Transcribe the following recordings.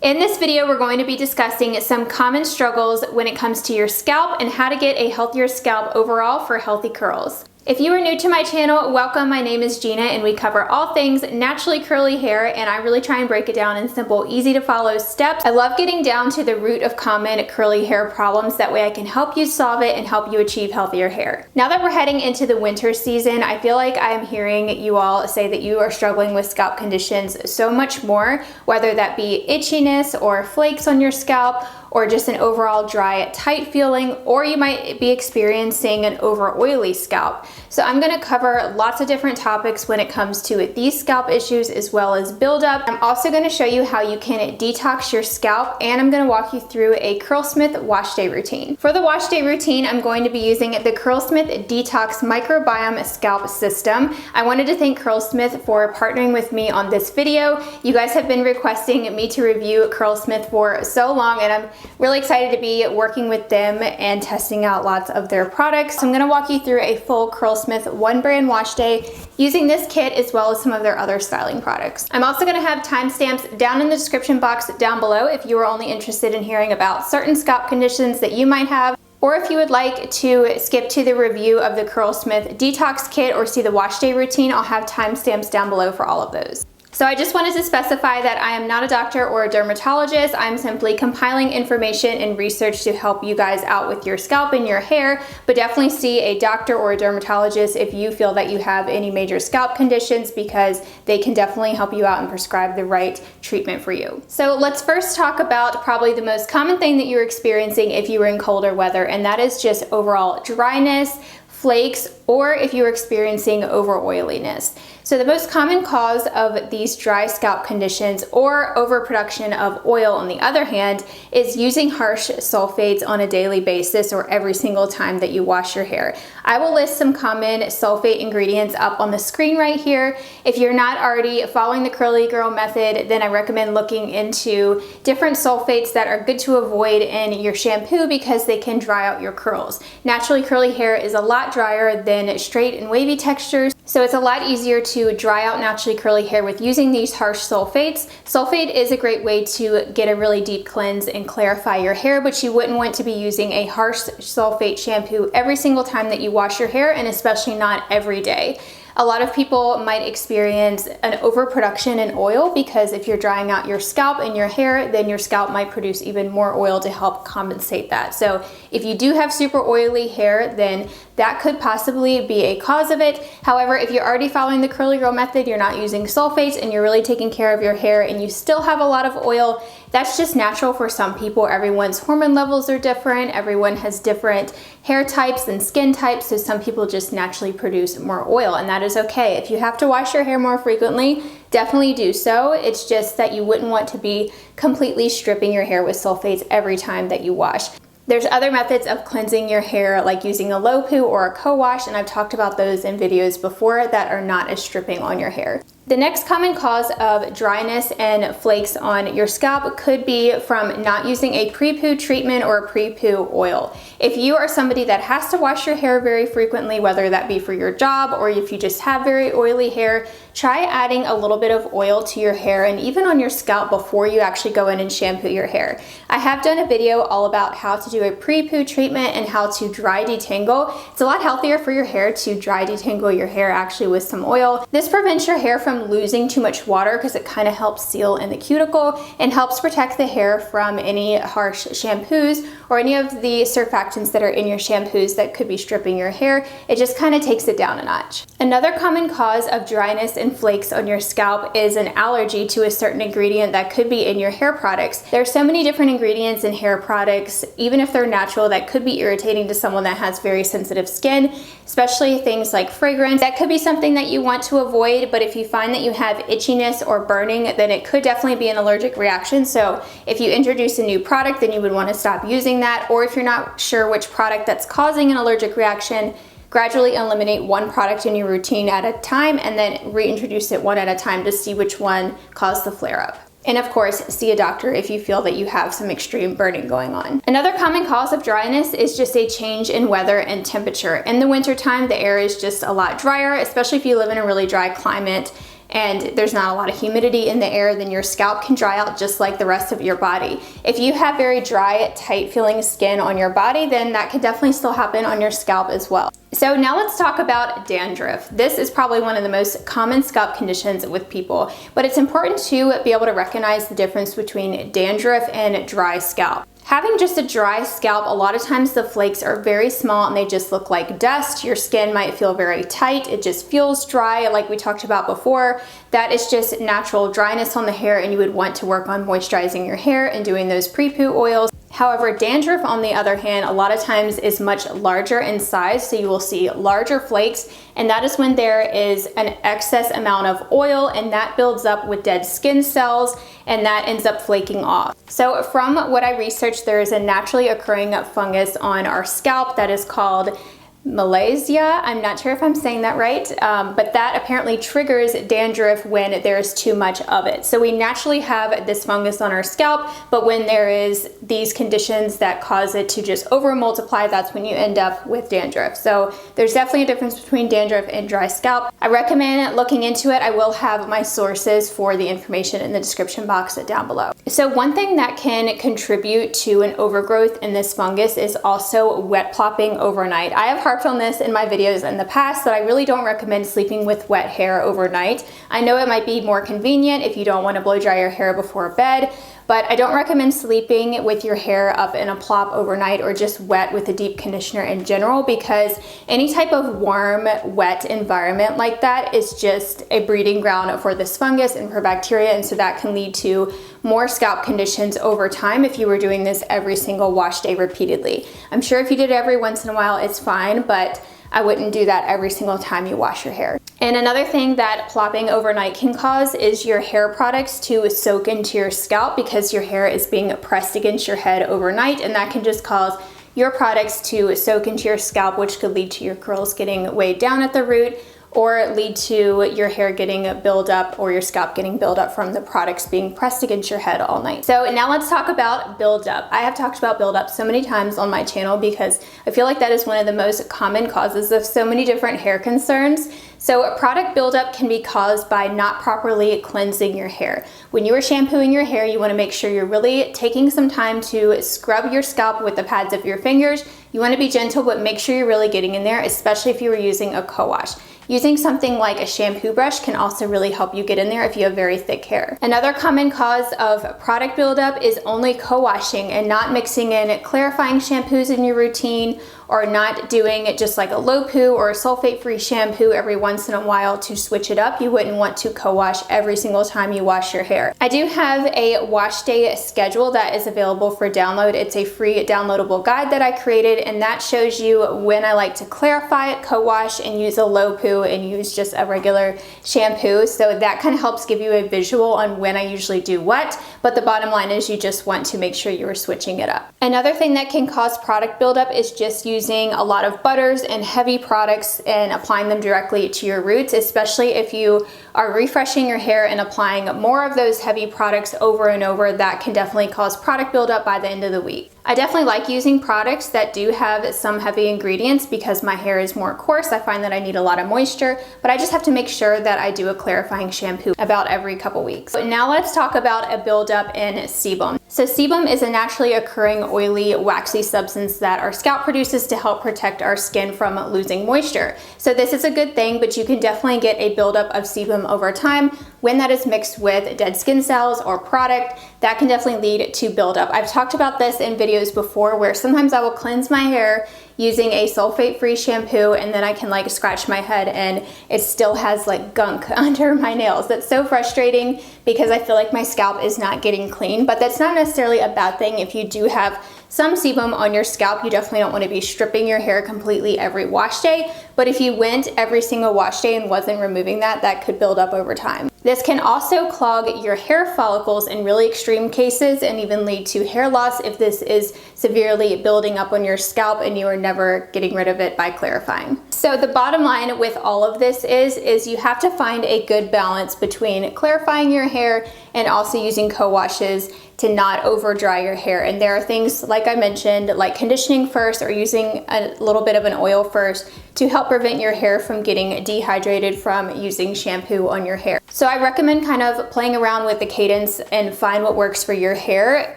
In this video, we're going to be discussing some common struggles when it comes to your scalp and how to get a healthier scalp overall for healthy curls. If you are new to my channel, welcome. My name is Gina and we cover all things naturally curly hair, and I really try and break it down in simple, easy to follow steps. I love getting down to the root of common curly hair problems. That way I can help you solve it and help you achieve healthier hair. Now that we're heading into the winter season, I feel like I'm hearing you all say that you are struggling with scalp conditions so much more, whether that be itchiness or flakes on your scalp, or just an overall dry, tight feeling, or you might be experiencing an over oily scalp. So I'm gonna cover lots of different topics when it comes to these scalp issues as well as buildup. I'm also gonna show you how you can detox your scalp, and I'm gonna walk you through a Curlsmith wash day routine. For the wash day routine, I'm going to be using the Curlsmith Detox Microbiome Scalp System. I wanted to thank Curlsmith for partnering with me on this video. You guys have been requesting me to review Curlsmith for so long, and I'm really excited to be working with them and testing out lots of their products. So I'm gonna walk you through a full Curlsmith one brand wash day using this kit as well as some of their other styling products. I'm also gonna have timestamps down in the description box down below if you are only interested in hearing about certain scalp conditions that you might have, or if you would like to skip to the review of the Curlsmith Detox Kit or see the wash day routine. I'll have timestamps down below for all of those. So I just wanted to specify that I am not a doctor or a dermatologist. I'm simply compiling information and research to help you guys out with your scalp and your hair, but definitely see a doctor or a dermatologist if you feel that you have any major scalp conditions, because they can definitely help you out and prescribe the right treatment for you. So let's first talk about probably the most common thing that you're experiencing if you were in colder weather, and that is just overall dryness, flakes, or if you're experiencing over oiliness. So the most common cause of these dry scalp conditions or overproduction of oil, on the other hand, is using harsh sulfates on a daily basis or every single time that you wash your hair. I will list some common sulfate ingredients up on the screen right here. If you're not already following the Curly Girl method, then I recommend looking into different sulfates that are good to avoid in your shampoo because they can dry out your curls. Naturally curly hair is a lot drier than straight and wavy textures, so it's a lot easier to dry out naturally curly hair with using these harsh sulfates. Sulfate is a great way to get a really deep cleanse and clarify your hair, but you wouldn't want to be using a harsh sulfate shampoo every single time that you wash your hair, and especially not every day. A lot of people might experience an overproduction in oil because if you're drying out your scalp and your hair, then your scalp might produce even more oil to help compensate that. So if you do have super oily hair, then that could possibly be a cause of it. However, if you're already following the Curly Girl method, you're not using sulfates, and you're really taking care of your hair and you still have a lot of oil, that's just natural for some people. Everyone's hormone levels are different. Everyone has different hair types and skin types, so some people just naturally produce more oil, and that is okay. If you have to wash your hair more frequently, definitely do so. It's just that you wouldn't want to be completely stripping your hair with sulfates every time that you wash. There's other methods of cleansing your hair, like using a low poo or a co-wash, and I've talked about those in videos before that are not as stripping on your hair. The next common cause of dryness and flakes on your scalp could be from not using a pre-poo treatment or a pre-poo oil. If you are somebody that has to wash your hair very frequently, whether that be for your job or if you just have very oily hair, try adding a little bit of oil to your hair and even on your scalp before you actually go in and shampoo your hair. I have done a video all about how to do a pre-poo treatment and how to dry detangle. It's a lot healthier for your hair to dry detangle your hair actually with some oil. This prevents your hair from losing too much water because it kind of helps seal in the cuticle and helps protect the hair from any harsh shampoos or any of the surfactants that are in your shampoos that could be stripping your hair. It just kind of takes it down a notch. Another common cause of dryness and flakes on your scalp is an allergy to a certain ingredient that could be in your hair products. There are so many different ingredients in hair products, even if they're natural, that could be irritating to someone that has very sensitive skin, especially things like fragrance. That could be something that you want to avoid, but if you find that you have itchiness or burning, then it could definitely be an allergic reaction. So if you introduce a new product, then you would want to stop using that, or if you're not sure which product that's causing an allergic reaction, gradually eliminate one product in your routine at a time and then reintroduce it one at a time to see which one caused the flare-up. And of course, see a doctor if you feel that you have some extreme burning going on. Another common cause of dryness is just a change in weather and temperature. In the wintertime, the air is just a lot drier, especially if you live in a really dry climate. and there's not a lot of humidity in the air, then your scalp can dry out just like the rest of your body. If you have very dry, tight feeling skin on your body, then that can definitely still happen on your scalp as well. So now let's talk about dandruff. This is probably one of the most common scalp conditions with people, but it's important to be able to recognize the difference between dandruff and dry scalp. Having just a dry scalp, a lot of times the flakes are very small and they just look like dust. Your skin might feel very tight. It just feels dry, like we talked about before. That is just natural dryness on the hair, and you would want to work on moisturizing your hair and doing those pre-poo oils. However, dandruff, on the other hand, a lot of times is much larger in size, so you will see larger flakes, and that is when there is an excess amount of oil, and that builds up with dead skin cells, and that ends up flaking off. So from what I researched, there is a naturally occurring fungus on our scalp that is called Malaysia. I'm not sure if I'm saying that right, but that apparently triggers dandruff when there's too much of it. So we naturally have this fungus on our scalp, but when there is these conditions that cause it to just over multiply, that's when you end up with dandruff. So there's definitely a difference between dandruff and dry scalp. I recommend looking into it. I will have my sources for the information in the description box down below. So one thing that can contribute to an overgrowth in this fungus is also wet plopping overnight. I have harped on this in my videos in the past that I really don't recommend sleeping with wet hair overnight. I know it might be more convenient if you don't want to blow dry your hair before bed, but I don't recommend sleeping with your hair up in a plop overnight or just wet with a deep conditioner in general, because any type of warm, wet environment like that is just a breeding ground for this fungus and for bacteria, and so that can lead to more scalp conditions over time if you were doing this every single wash day repeatedly. I'm sure if you did it every once in a while, it's fine, but I wouldn't do that every single time you wash your hair. And another thing that plopping overnight can cause is your hair products to soak into your scalp because your hair is being pressed against your head overnight, and that can just cause your products to soak into your scalp, which could lead to your curls getting weighed down at the root, or lead to your hair getting build up or your scalp getting build up from the products being pressed against your head all night. So now let's talk about buildup. I have talked about buildup so many times on my channel because I feel like that is one of the most common causes of so many different hair concerns. So product buildup can be caused by not properly cleansing your hair. When you are shampooing your hair, you want to make sure you're really taking some time to scrub your scalp with the pads of your fingers. You want to be gentle, but make sure you're really getting in there, especially if you were using a co-wash. Using something like a shampoo brush can also really help you get in there if you have very thick hair. Another common cause of product buildup is only co-washing and not mixing in clarifying shampoos in your routine, or not doing it just like a low poo or a sulfate-free shampoo every once in a while to switch it up. You wouldn't want to co-wash every single time you wash your hair. I do have a wash day schedule that is available for download. It's a free downloadable guide that I created, and that shows you when I like to clarify it, co-wash, and use a low poo and use just a regular shampoo. So that kind of helps give you a visual on when I usually do what, but the bottom line is you just want to make sure you are switching it up. Another thing that can cause product buildup is just using a lot of butters and heavy products and applying them directly to your roots, especially if you are refreshing your hair and applying more of those heavy products over and over. That can definitely cause product buildup by the end of the week. I definitely like using products that do have some heavy ingredients because my hair is more coarse. I find that I need a lot of moisture, but I just have to make sure that I do a clarifying shampoo about every couple weeks. So now let's talk about a buildup in sebum. So sebum is a naturally occurring oily, waxy substance that our scalp produces to help protect our skin from losing moisture. So this is a good thing, but you can definitely get a buildup of sebum over time when that is mixed with dead skin cells or product. That can definitely lead to buildup. I've talked about this in videos before where sometimes I will cleanse my hair using a sulfate-free shampoo, and then I can like scratch my head and it still has like gunk under my nails. That's so frustrating because I feel like my scalp is not getting clean, but that's not necessarily a bad thing. If you do have some sebum on your scalp, you definitely don't want to be stripping your hair completely every wash day, but if you went every single wash day and wasn't removing that, that could build up over time. This can also clog your hair follicles in really extreme cases and even lead to hair loss if this is severely building up on your scalp and you are never getting rid of it by clarifying. So the bottom line with all of this is you have to find a good balance between clarifying your hair and also using co-washes to not over dry your hair. And there are things, like I mentioned, like conditioning first or using a little bit of an oil first to help prevent your hair from getting dehydrated from using shampoo on your hair. So I recommend kind of playing around with the cadence and find what works for your hair.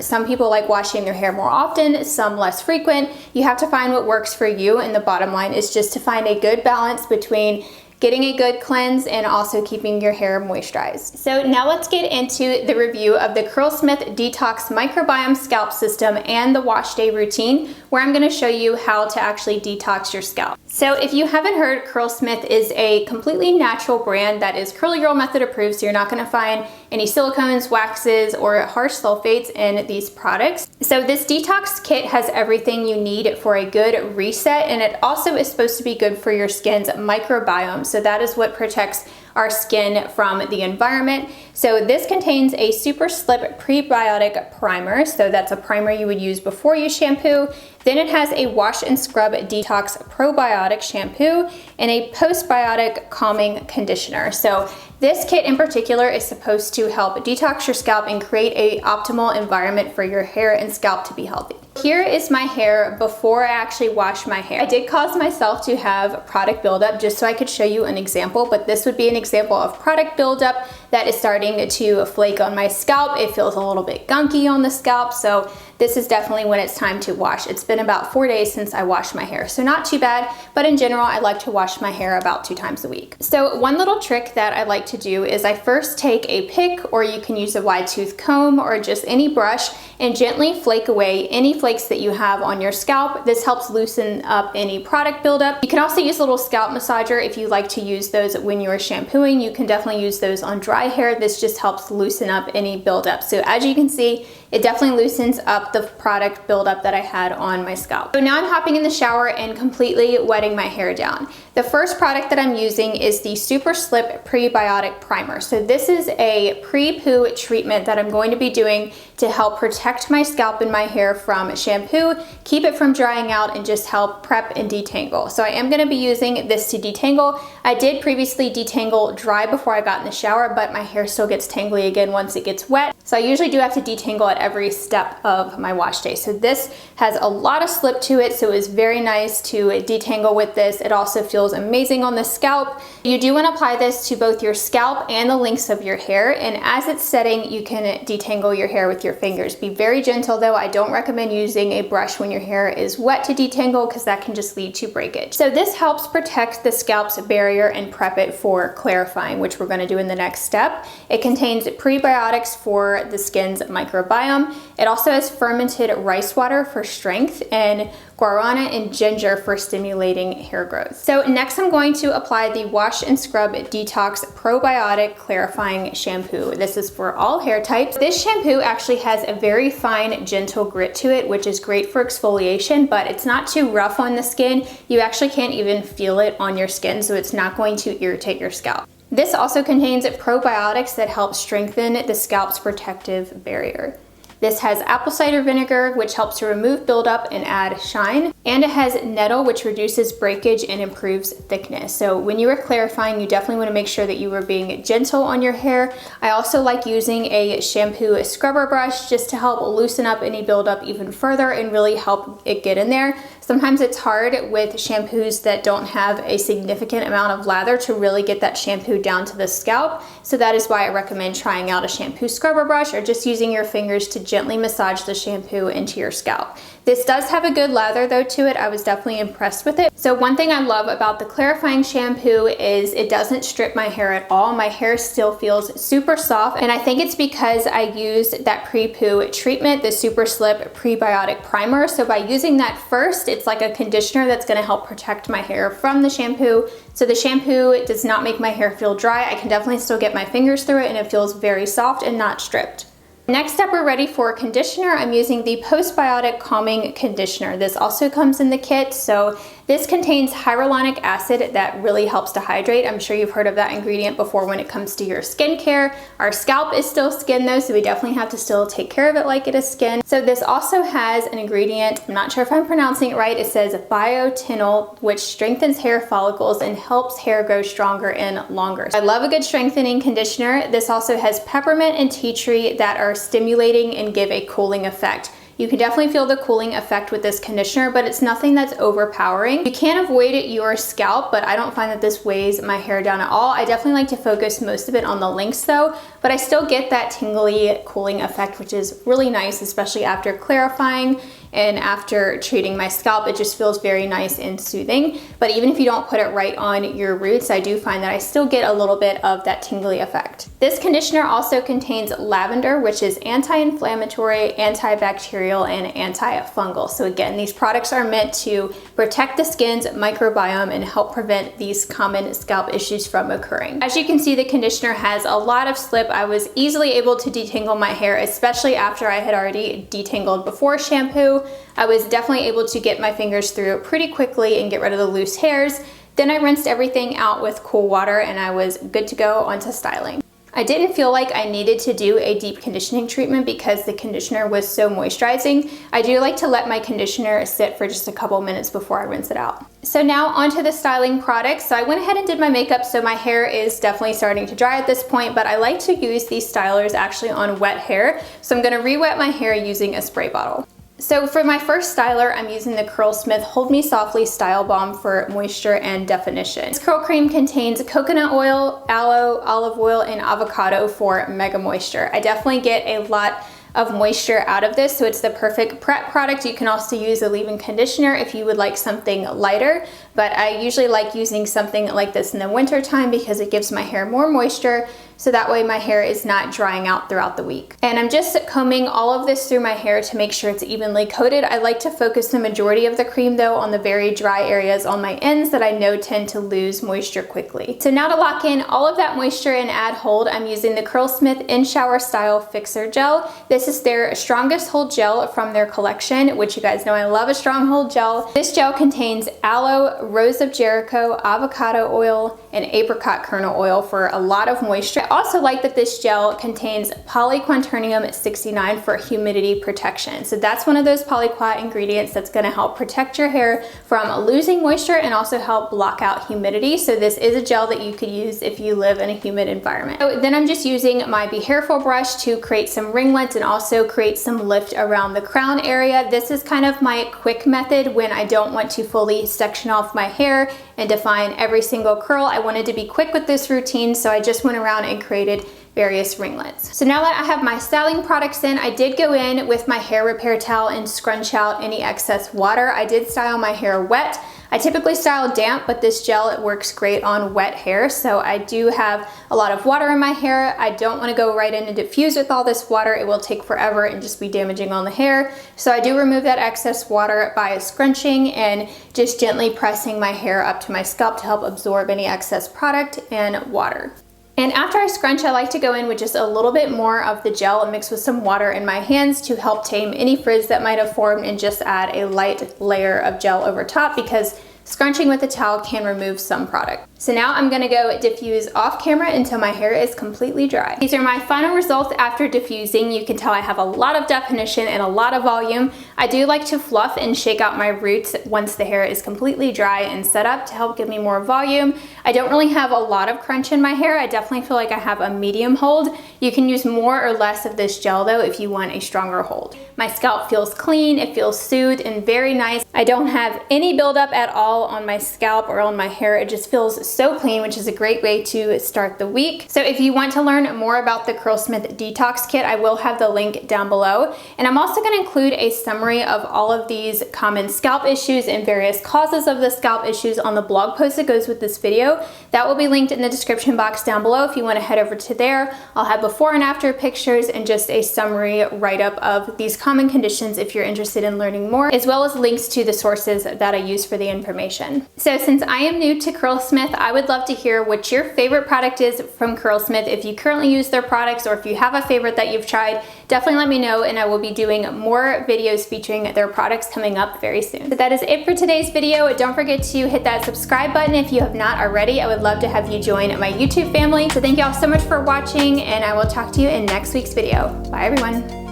Some people like washing their hair more often, some less frequent. You have to find what works for you, and the bottom line is just to find a good balance between getting a good cleanse and also keeping your hair moisturized. So now let's get into the review of the Curlsmith Detox Microbiome Scalp System and the wash day routine, where I'm gonna show you how to actually detox your scalp. So if you haven't heard, Curlsmith is a completely natural brand that is Curly Girl Method approved, so you're not gonna find any silicones, waxes, or harsh sulfates in these products. So this detox kit has everything you need for a good reset, and it also is supposed to be good for your skin's microbiome. So that is what protects our skin from the environment. So this contains a Super Slip Prebiotic Primer. So that's a primer you would use before you shampoo. Then it has a Wash and Scrub Detox Probiotic Shampoo and a Postbiotic Calming Conditioner. So this kit in particular is supposed to help detox your scalp and create an optimal environment for your hair and scalp to be healthy. Here is my hair before I actually wash my hair. I did cause myself to have product buildup just so I could show you an example, but this would be an example of product buildup that is starting to flake on my scalp. It feels a little bit gunky on the scalp, so this is definitely when it's time to wash. It's been about 4 days since I washed my hair, so not too bad, but in general, I like to wash my hair about 2 times a week. So one little trick that I like to do is I first take a pick, or you can use a wide tooth comb or just any brush, and gently flake away any flakes that you have on your scalp. This helps loosen up any product buildup. You can also use a little scalp massager if you like to use those when you're shampooing. You can definitely use those on dry hair. This just helps loosen up any buildup. So as you can see, it definitely loosens up the product buildup that I had on my scalp. So now I'm hopping in the shower and completely wetting my hair down. The first product that I'm using is the Super Slip Prebiotic Primer. So this is a pre-poo treatment that I'm going to be doing to help protect my scalp and my hair from shampoo, keep it from drying out, and just help prep and detangle. So I am going to be using this to detangle. I did previously detangle dry before I got in the shower, but my hair still gets tangly again once it gets wet. So I usually do have to detangle at every step of my wash day. So this has a lot of slip to it, so it's very nice to detangle with this. It also feels amazing on the scalp. You do want to apply this to both your scalp and the links of your hair, and as it's setting, you can detangle your hair with your fingers. Be very gentle though. I don't recommend using a brush when your hair is wet to detangle because that can just lead to breakage. So this helps protect the scalp's barrier and prep it for clarifying, which we're going to do in the next step. It contains prebiotics for the skin's microbiome. It also has fermented rice water for strength and guarana and ginger for stimulating hair growth. So next I'm going to apply the Wash and Scrub Detox Probiotic Clarifying Shampoo. This is for all hair types. This shampoo actually has a very fine, gentle grit to it, which is great for exfoliation, but it's not too rough on the skin. You actually can't even feel it on your skin, so it's not going to irritate your scalp. This also contains probiotics that help strengthen the scalp's protective barrier. This has apple cider vinegar, which helps to remove buildup and add shine. And it has nettle, which reduces breakage and improves thickness. So when you are clarifying, you definitely want to make sure that you are being gentle on your hair. I also like using a shampoo scrubber brush just to help loosen up any buildup even further and really help it get in there. Sometimes it's hard with shampoos that don't have a significant amount of lather to really get that shampoo down to the scalp. So that is why I recommend trying out a shampoo scrubber brush or just using your fingers to gently massage the shampoo into your scalp. This does have a good lather though to it. I was definitely impressed with it. So one thing I love about the clarifying shampoo is it doesn't strip my hair at all. My hair still feels super soft, and I think it's because I used that pre-poo treatment, the Super Slip Prebiotic Primer. So by using that first, it's like a conditioner that's going to help protect my hair from the shampoo. So the shampoo does not make my hair feel dry. I can definitely still get my fingers through it and it feels very soft and not stripped. Next up, we're ready for conditioner. I'm using the Postbiotic Calming Conditioner. This also comes in the kit. So this contains hyaluronic acid that really helps to hydrate. I'm sure you've heard of that ingredient before when it comes to your skincare. Our scalp is still skin though, so we definitely have to still take care of it like it is skin. So this also has an ingredient, I'm not sure if I'm pronouncing it right, it says biotinol, which strengthens hair follicles and helps hair grow stronger and longer. I love a good strengthening conditioner. This also has peppermint and tea tree that are stimulating and give a cooling effect. You can definitely feel the cooling effect with this conditioner, but it's nothing that's overpowering. You can avoid your scalp, but I don't find that this weighs my hair down at all. I definitely like to focus most of it on the links though, but I still get that tingly cooling effect, which is really nice, especially after clarifying and after treating my scalp. It just feels very nice and soothing. But even if you don't put it right on your roots, I do find that I still get a little bit of that tingly effect. This conditioner also contains lavender, which is anti-inflammatory, antibacterial, and antifungal. So again, these products are meant to protect the skin's microbiome and help prevent these common scalp issues from occurring. As you can see, the conditioner has a lot of slip. I was easily able to detangle my hair, especially after I had already detangled before shampoo. I was definitely able to get my fingers through it pretty quickly and get rid of the loose hairs. Then I rinsed everything out with cool water and I was good to go onto styling. I didn't feel like I needed to do a deep conditioning treatment because the conditioner was so moisturizing. I do like to let my conditioner sit for just a couple minutes before I rinse it out. So now onto the styling products. So I went ahead and did my makeup, so my hair is definitely starting to dry at this point, but I like to use these stylers actually on wet hair. So I'm gonna re-wet my hair using a spray bottle. So for my first styler, I'm using the Curlsmith Hold Me Softly Style Balm for moisture and definition. This curl cream contains coconut oil, aloe, olive oil, and avocado for mega moisture. I definitely get a lot of moisture out of this, so it's the perfect prep product. You can also use a leave-in conditioner if you would like something lighter, but I usually like using something like this in the winter time because it gives my hair more moisture, so that way my hair is not drying out throughout the week. And I'm just combing all of this through my hair to make sure it's evenly coated. I like to focus the majority of the cream though on the very dry areas on my ends that I know tend to lose moisture quickly. So now to lock in all of that moisture and add hold, I'm using the Curlsmith In Shower Style Fixer Gel. This is their strongest hold gel from their collection, which you guys know I love a strong hold gel. This gel contains aloe, rose of Jericho, avocado oil, and apricot kernel oil for a lot of moisture. I also like that this gel contains polyquaternium 69 for humidity protection. So that's one of those polyquat ingredients that's gonna help protect your hair from losing moisture and also help block out humidity. So this is a gel that you could use if you live in a humid environment. So then I'm just using my Be Hairful brush to create some ringlets and also create some lift around the crown area. This is kind of my quick method when I don't want to fully section off my hair and define every single curl. I wanted to be quick with this routine, so I just went around and created various ringlets. So now that I have my styling products in, I did go in with my hair repair towel and scrunch out any excess water. I did style my hair wet. I typically style damp, but this gel, it works great on wet hair. So I do have a lot of water in my hair. I don't want to go right in and diffuse with all this water. It will take forever and just be damaging on the hair. So I do remove that excess water by scrunching and just gently pressing my hair up to my scalp to help absorb any excess product and water. And after I scrunch, I like to go in with just a little bit more of the gel and mix with some water in my hands to help tame any frizz that might have formed and just add a light layer of gel over top because scrunching with a towel can remove some product. So now I'm gonna go diffuse off camera until my hair is completely dry. These are my final results after diffusing. You can tell I have a lot of definition and a lot of volume. I do like to fluff and shake out my roots once the hair is completely dry and set up to help give me more volume. I don't really have a lot of crunch in my hair. I definitely feel like I have a medium hold. You can use more or less of this gel though if you want a stronger hold. My scalp feels clean, it feels soothed and very nice. I don't have any buildup at all on my scalp or on my hair. It just feels so clean, which is a great way to start the week. So if you want to learn more about the Curlsmith Detox Kit, I will have the link down below. And I'm also gonna include a summary of all of these common scalp issues and various causes of the scalp issues on the blog post that goes with this video. That will be linked in the description box down below if you wanna head over to there. I'll have before and after pictures and just a summary write-up of these common conditions if you're interested in learning more, as well as links to the sources that I use for the information. So since I am new to Curlsmith, I would love to hear what your favorite product is from Curlsmith. If you currently use their products or if you have a favorite that you've tried, definitely let me know and I will be doing more videos featuring their products coming up very soon. So that is it for today's video. Don't forget to hit that subscribe button if you have not already. I would love to have you join my YouTube family. So thank you all so much for watching and I will talk to you in next week's video. Bye everyone.